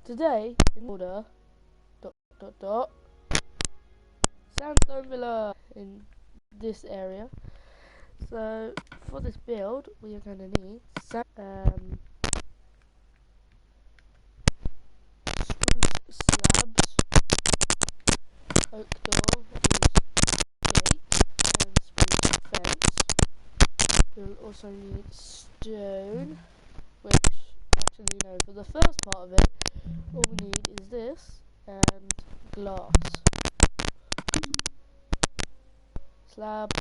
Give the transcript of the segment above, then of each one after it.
Today, in order, sandstone villa in this area. So for this build, we are going to need spruce slabs, oak door, gate, and spruce fence. We'll also need stone, which actually no, for the first part of it, all we need is this and glass. Slab,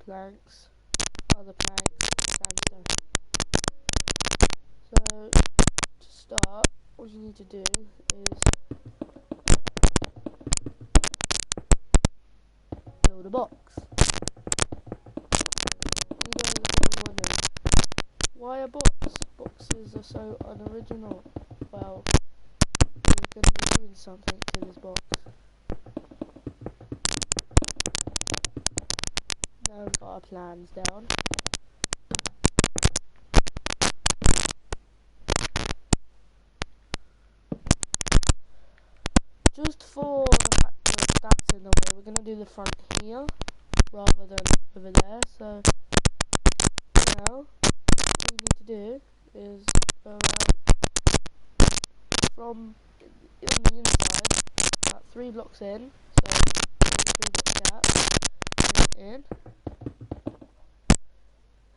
planks, other planks, sandstone. So to start, all you need to do is build a box. You guys are probably wondering, why a box? Boxes are so unoriginal. Well, we're going to be doing something to this box. Now we've got our plans down. Just for the fact that that's in the way, we're going to do the front here rather than over there. So now all you need to do is go around from on the inside, about 3 blocks in, so 3 block gap, bring it in,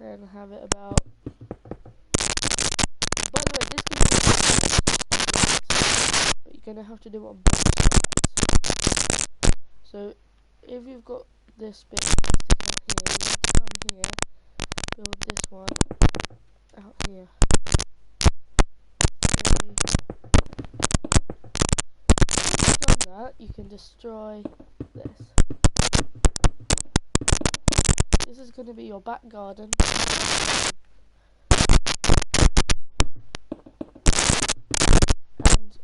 and have it about. By the way, this can be, but you're gonna have to do it on both sides. So if you've got this bit sticking out here, you need to come here, build this one out here. That you can destroy this. This is going to be your back garden, and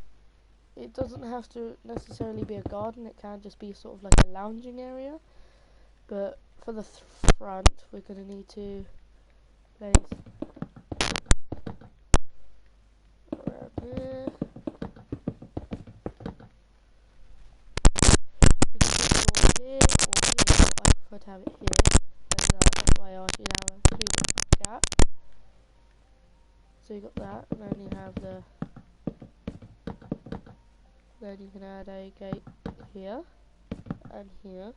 it doesn't have to necessarily be a garden, it can just be sort of like a lounging area, but for the front we're going to need to place around here. Here or here, I prefer to have it here, and that's why I asked you to have a 3 block gap. So you got that, and then you have then you can add a gate here, and here,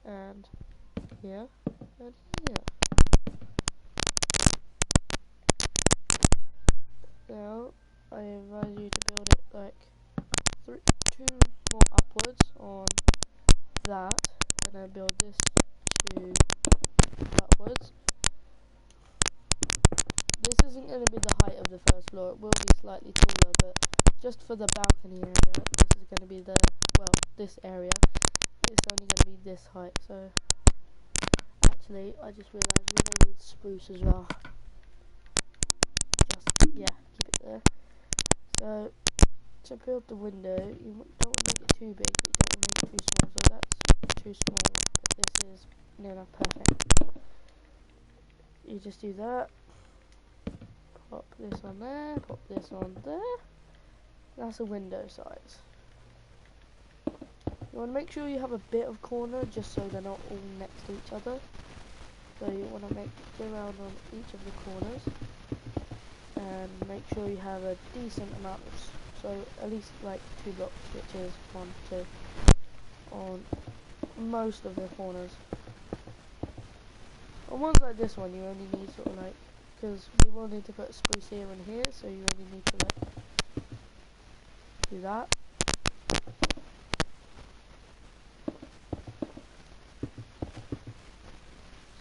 and here, and here. Now, I advise you to build it like 2 more upwards on that, and then build this 2 upwards. This isn't going to be the height of the first floor, it will be slightly taller, but just for the balcony area, this is going to be this area is only going to be this height. So actually, I just realised we're going to need spruce as well. Keep it there. So to build the window, you don't want to make it too big, but you don't want to make it too small. So that's too small, but this is near enough perfect. You just do that. Pop this on there, pop this on there. That's a window size. You want to make sure you have a bit of corner, just so they're not all next to each other. So you want to go around on each of the corners, and make sure you have a decent amount of, so at least like 2 blocks, which is 1, 2, on most of the corners. On ones like this one, you only need sort of like, because we will need to put spruce here and here, so you only need to like do that.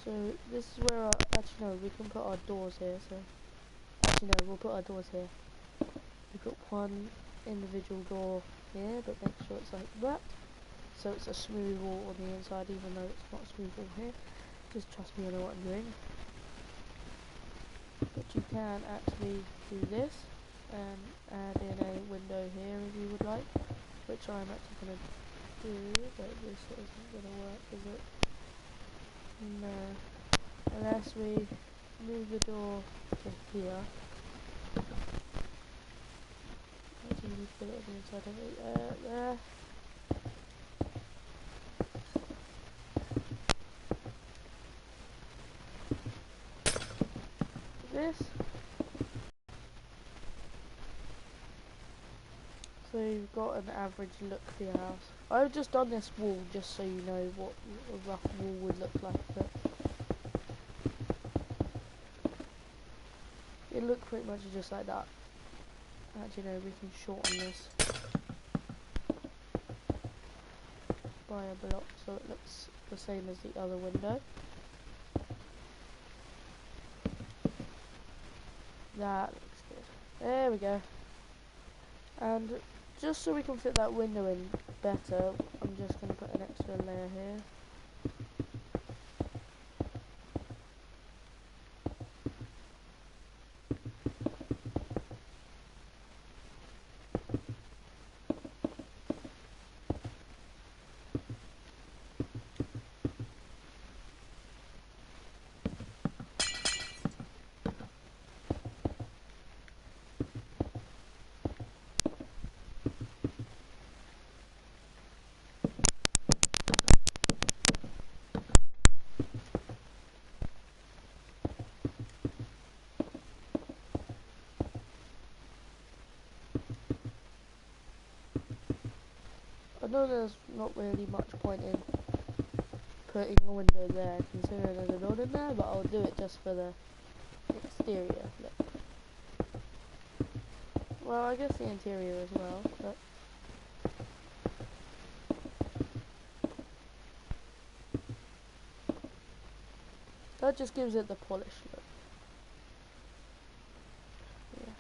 So this is where actually no, we can put our doors here. So actually no, we'll put our doors here. We put one individual door here, but make sure it's like that, so it's a smooth wall on the inside, even though it's not a smooth wall here. Just trust me, I know what I'm doing. But you can actually do this and add in a window here if you would like, which I'm actually going to do, but this isn't going to work, is it? No, unless we move the door to here. Put it on the inside of it. There. This. So you've got an average look for your house. I've just done this wall just so you know what a rough wall would look like, but it looked pretty much just like that. Actually no, we can shorten this by a block so it looks the same as the other window. That looks good. There we go. And just so we can fit that window in better, I'm just going to put an extra layer here. I know there's not really much point in putting a window there considering there's a building there, but I'll do it just for the exterior look. Well, I guess the interior as well, but that just gives it the polished look. Yeah.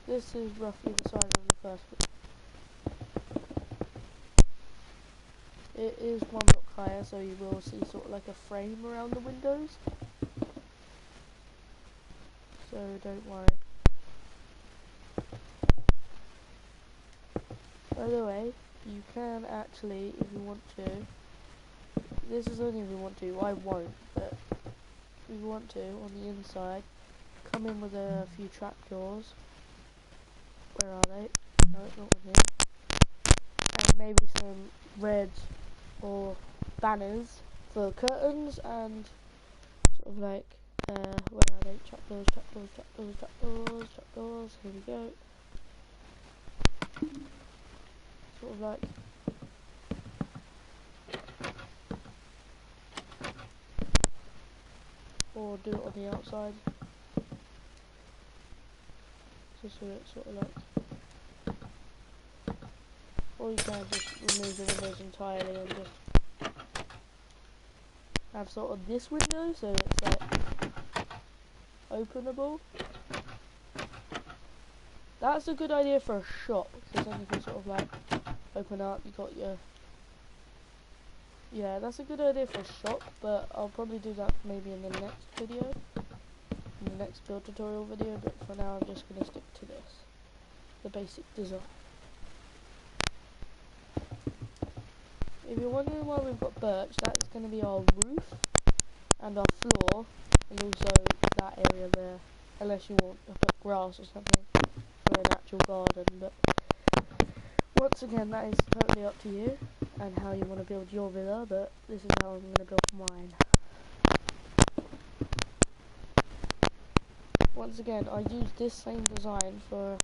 This is roughly the size of the first one. It is one block higher, so you will see sort of like a frame around the windows. So don't worry. By the way, you can actually, if you want to, this is only if you want to, I won't, but if you want to, on the inside, come in with a few trapdoors. Where are they? No, it's not on here. And maybe some red or banners for curtains and sort of like, where are they? Trapdoors, trapdoors, trapdoors, trapdoors, trapdoors, here we go. Sort of like, or do it on the outside. Just so it's sort of like, or you can just remove the windows entirely and just have sort of this window so it's like openable. That's a good idea for a shop because then you can sort of like open up, you got your, yeah, that's a good idea for a shop, but I'll probably do that maybe in the next video, in the next build tutorial video, but for now I'm just going to stick to this, the basic design. If you're wondering why we've got birch, that's going to be our roof and our floor, and also that area there, unless you want to put grass or something for an actual garden, but once again that is totally up to you and how you want to build your villa, but this is how I'm going to build mine. Once again, I used this same design for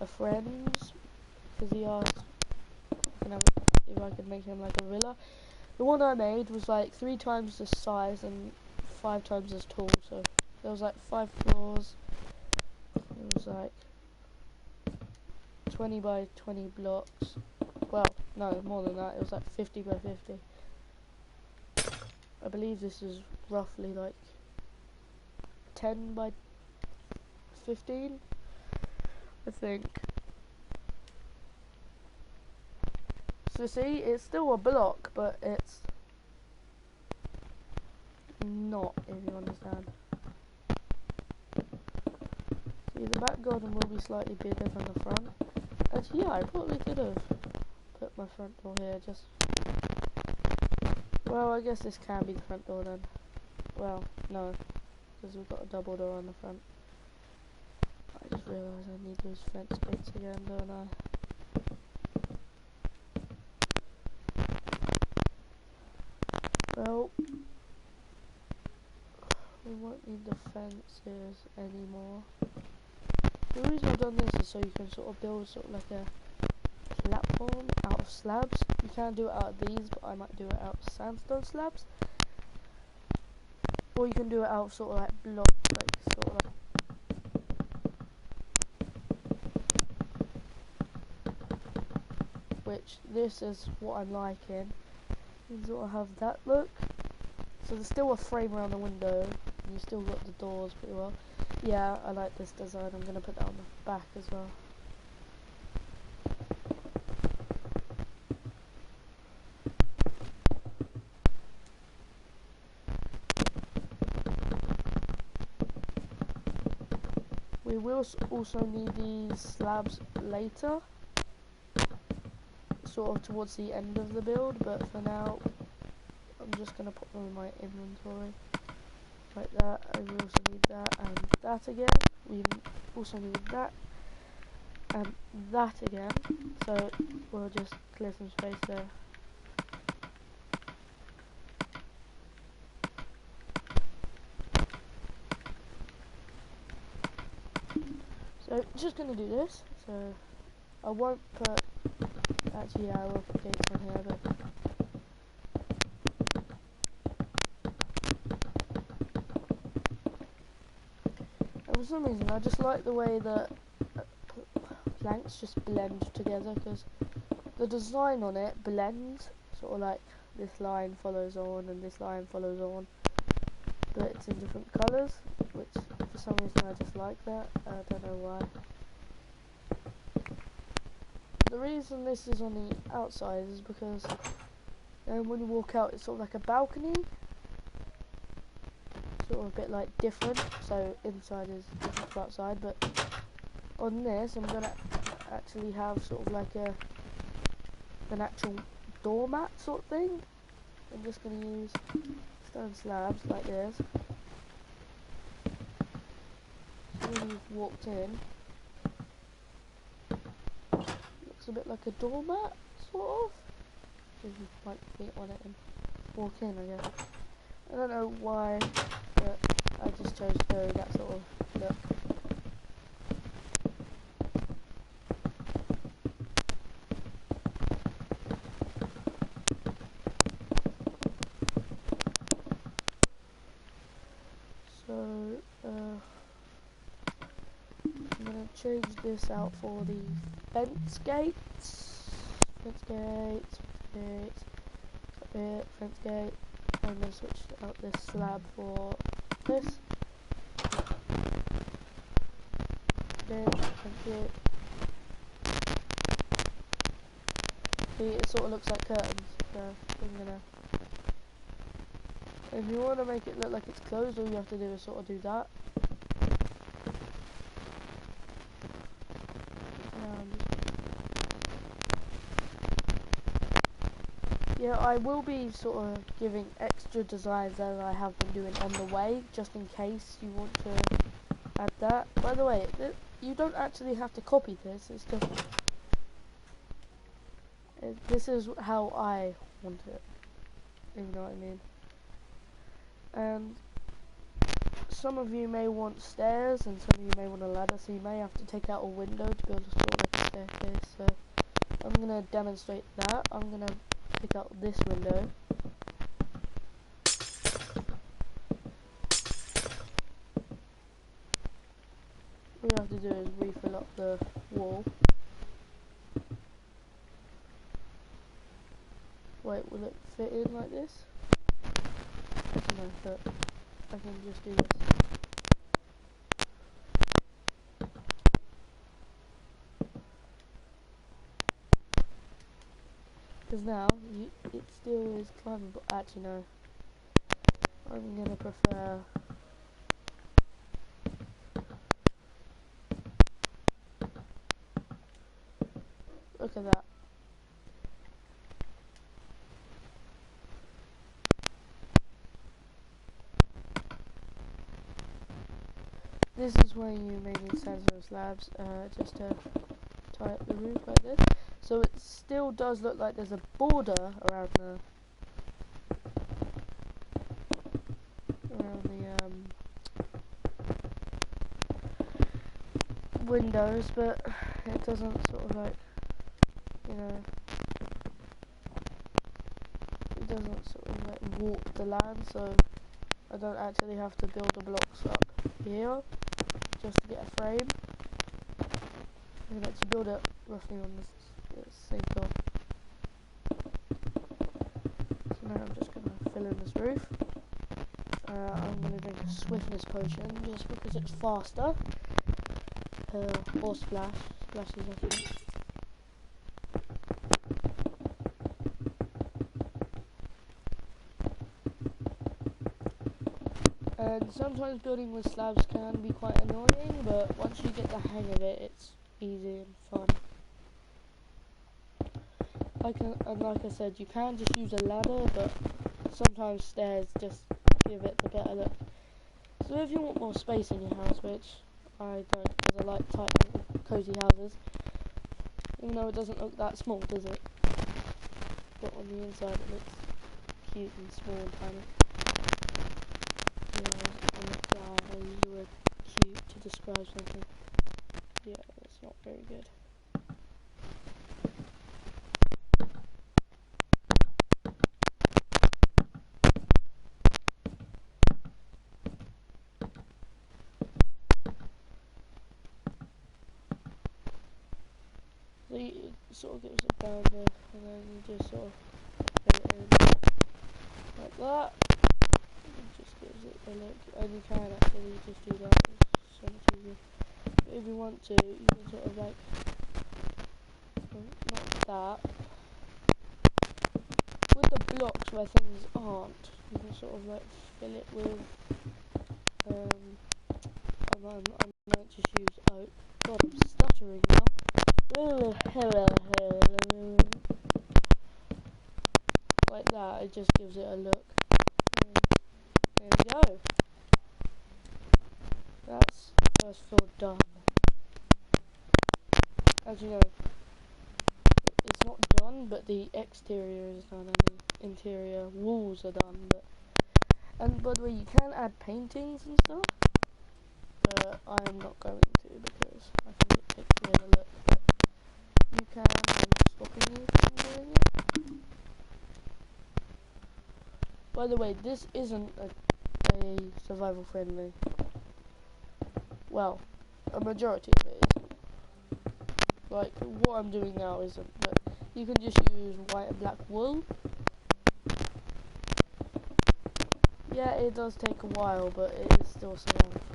a friend's because he asked if I could make him like a villa. The one I made was like 3 times the size and 5 times as tall, so there was like 5 floors. It was like 20 by 20 blocks. Well, no, more than that. It was like 50 by 50. I believe this is roughly like 10 by 15, I think. So see, it's still a block, but it's not, if you understand. See, the back garden will be slightly bigger than the front. Actually, yeah, I probably could have put my front door here, just... Well, I guess this can be the front door then. Well, no, because we've got a double door on the front. I just realised I need those fence gates again, don't I? Well, we won't need the fences anymore. The reason I've done this is so you can sort of build sort of like a platform out of slabs. You can do it out of these, but I might do it out of sandstone slabs. Or you can do it out of sort of like blocks, like sort of like which this is what I'm liking. You sort of have that look. So there's still a frame around the window, and you still got the doors pretty well. Yeah, I like this design. I'm going to put that on the back as well. We will also need these slabs later, sort of towards the end of the build, but for now I'm just going to put them in my inventory like that. And we also need that and that again. We also need that and that again, so we'll just clear some space there. So just going to do this, so I won't put, actually yeah, I will put gates on here, but and for some reason I just like the way that planks just blend together, because the design on it blends, sort of like this line follows on and this line follows on, but it's in different colours, which for some reason I just like that. I don't know why. The reason this is on the outside is because when you walk out it's sort of like a balcony, sort of a bit like different, so inside is different to outside, but on this I'm going to actually have sort of like an actual doormat sort of thing. I'm just going to use stone slabs like this. So when you've walked in, looks a bit like a doormat, sort of. Just wipe your feet on it and walk in, I guess. I don't know why, but I just chose to go that sort of look. So, I'm going to change this out for the fence gates. Fence gates, fence gate. I'm going to switch out this slab for this. Fence gate. See, it sort of looks like curtains, so I'm going to... If you want to make it look like it's closed, all you have to do is sort of do that. Yeah, I will be sort of giving extra designs that I have been doing on the way, just in case you want to add that. By the way, you don't actually have to copy this, it's just... this is how I want it, if you know what I mean. And some of you may want stairs, and some of you may want a ladder, so you may have to take out a window to build a sort of like a staircase. So I'm going to demonstrate that. I'm going to pick out this window. All you have to do is refill up the wall. Wait, will it fit in like this? No, but I can just do this. Because now, it still is climbable. Actually, no. I'm going to prefer... Look at that. this is where you may need sensor slabs, just to tie up the roof like this. So it still does look like there's a border around the windows, but it doesn't sort of like, you know, it doesn't sort of like warp the land, so I don't actually have to build the blocks up here just to get a frame. I can actually build it roughly on this same floor. So now I'm just going to fill in this roof. I'm going to drink a swiftness potion just because it's faster. Or splash. Splash is okay. And sometimes building with slabs can be quite annoying, but once you get the hang of it, it's easy and fun. And like I said, you can just use a ladder, but sometimes stairs just give it the better look. So if you want more space in your house, which I don't, because I like tight little cozy houses, even though it doesn't look that small, does it? But on the inside it looks cute and small and tiny. Yeah, I'm not glad I use the word cute to describe something. Yeah, that's not very good. So it sort of gives it down there, and then you just sort of fill it in like that. It just gives it a look, and you can actually just do that, it's so much easier. But if you want to, you can sort of like, not that, with the blocks where things aren't, you can sort of like fill it with, I might just use oak. God, I'm stuttering now. Like that, it just gives it a look. There we go. That's first floor done. As you know, it's not done, but the exterior is done and the interior walls are done. And by the way, you can add paintings and stuff, but I'm not going to because I think it takes away the look. But you can, I'm not stopping you from doing it. By the way, this isn't a survival friendly. Well, a majority of it isn't. Like, what I'm doing now isn't, but you can just use white and black wool. Yeah, it does take a while, but it is still survival friendly.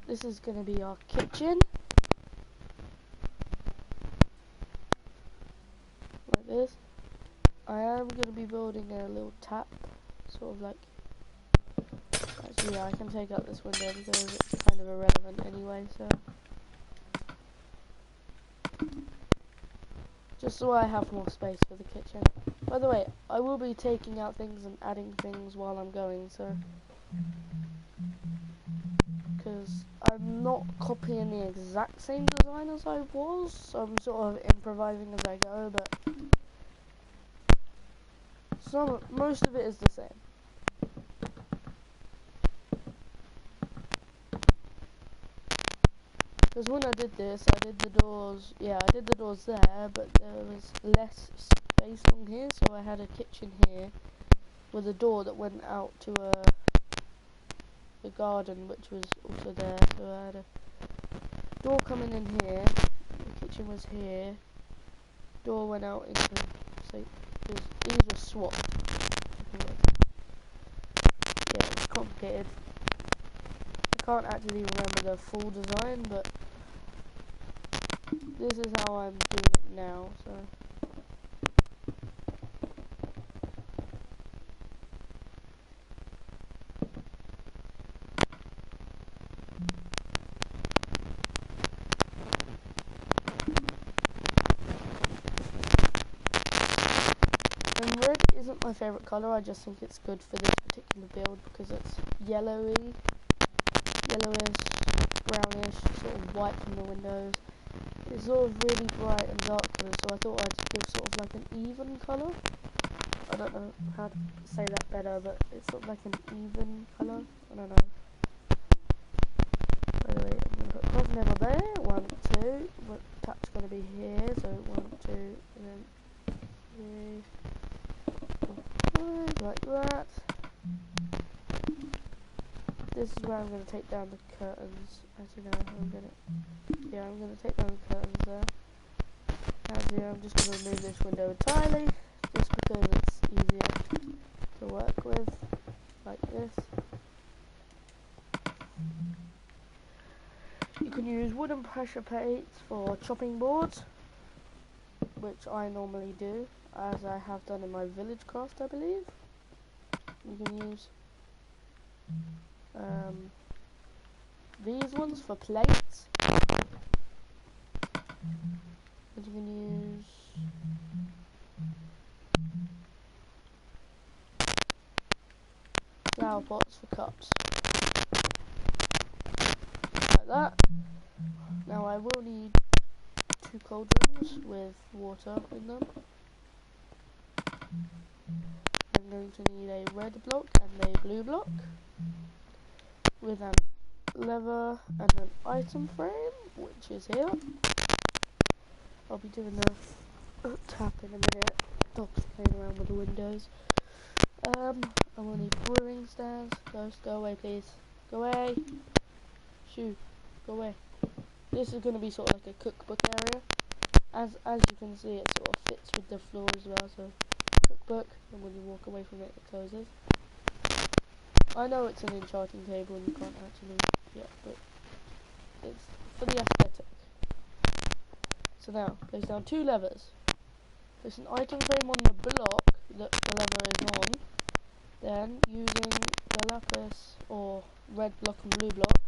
This is going to be our kitchen. Like this. I am going to be building a little tap, sort of like, actually yeah, I can take out this window because it's kind of irrelevant anyway, so. Just so I have more space for the kitchen. By the way, I will be taking out things and adding things while I'm going, so. Because I'm not copying the exact same design as I was, so I'm sort of improvising as I go, but most of it is the same. Because when I did this, I did the doors, yeah, I did the doors there, but there was less space on here, so I had a kitchen here with a door that went out to the garden, which was also there, so I had a door coming in here, the kitchen was here, door went out into, so these were swapped. Yeah, it's complicated. I can't actually remember the full design, but this is how I'm doing it now, so. isn't my favourite colour, I just think it's good for this particular build because it's yellowish, brownish, sort of white from the windows. It's sort of really bright and dark colours, so I thought I'd give sort of like an even colour. I don't know how to say that better, but it's sort of like an even colour. I don't know. By the way, I'm going to put cross level there. 1, 2. But tap's going to be here, so 1, 2, and then 3, 4, 5, like that. This is where I'm going to take down the curtains. Actually, no, I'm going to take down the curtains there. Actually, I'm just going to remove this window entirely, just because it's easier to work with, like this. You can use wooden pressure plates for chopping boards, which I normally do, as I have done in my village craft, I believe. You can use these ones for plates, and you can use flower pots for cups, like that. Now I will need 2 cauldrons with water in them. I'm going to need a red block and a blue block with a lever and an item frame, which is here. I'll be doing a tap in a minute. Dog's playing around with the windows. I will need brewing stands. Ghost, go away please. Go away. Shoo, go away. This is going to be sort of like a cookbook area. As you can see, it sort of fits with the floor as well, so cookbook, and when you walk away from it, it closes. I know it's an enchanting table and you can't actually, but it's for the aesthetic. So now, place down 2 levers. Place an item frame on the block that the lever is on. Then, using the lapis or red block and blue block,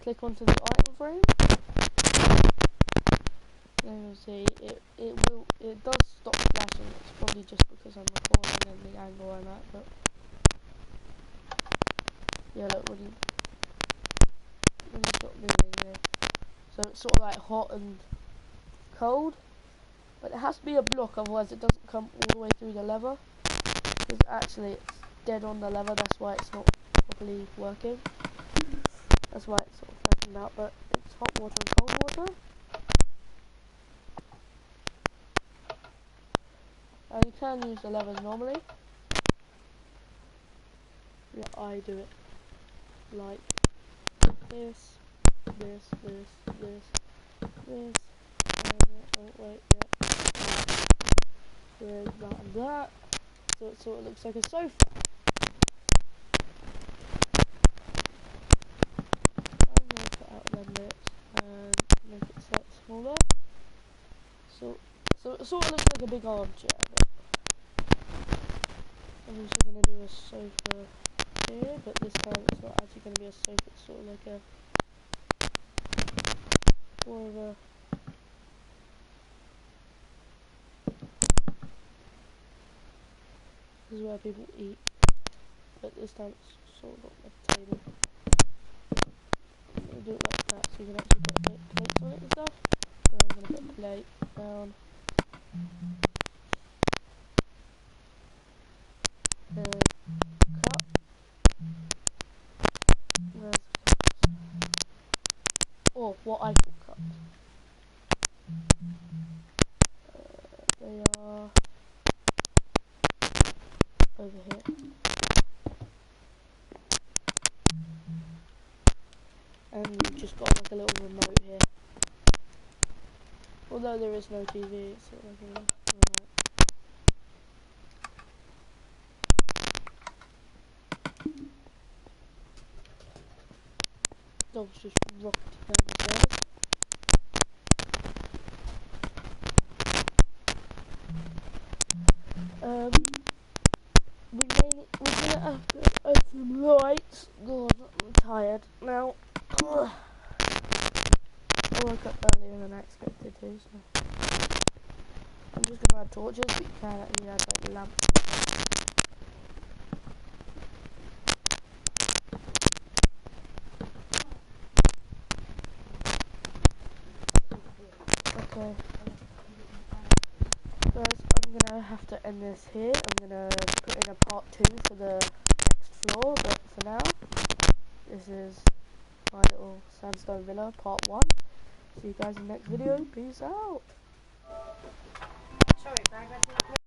click onto the item frame. Then you'll see it does stop flashing. It's probably just because I'm recording and the angle I'm at, but yeah, look, when you stop moving, so it's sort of like hot and cold, but it has to be a block, otherwise it doesn't come all the way through the lever, because actually it's dead on the lever, that's why it's not properly working. That's why it's sort of flashing out, but it's hot water and cold water. And you can use the levers normally. Yeah, I do it like this, this, oh wait, yeah. There's that and that. So it sort of looks like a sofa. I'm going to cut out them bits and make it slightly smaller. So it sort of looks like a big armchair. I'm also going to do a sofa here, but this time it's not actually going to be a sofa, it's sort of like more of a this is where people eat, but this time it's sort of on the table. I'm going to do it like that so you can actually put plates on it and stuff. So I'm going to put a plate down. Cup. Where's the cups? Or what I call cups. They are over here. And you've just got like a little remote here. Although there is no TV, it's sort of like a remote. Dog's just rocked down the stairs. We're gonna have to add some lights. God, I'm tired now. Ugh. I woke up earlier than I expected to, so I'm just gonna add torches, but you can actually add like lamps and stuff. Okay. Guys, I'm gonna have to end this here. I'm gonna put in a part 2 for the next floor, but for now, this is my little sandstone villa part 1. See you guys in the next video. Peace out. Sorry,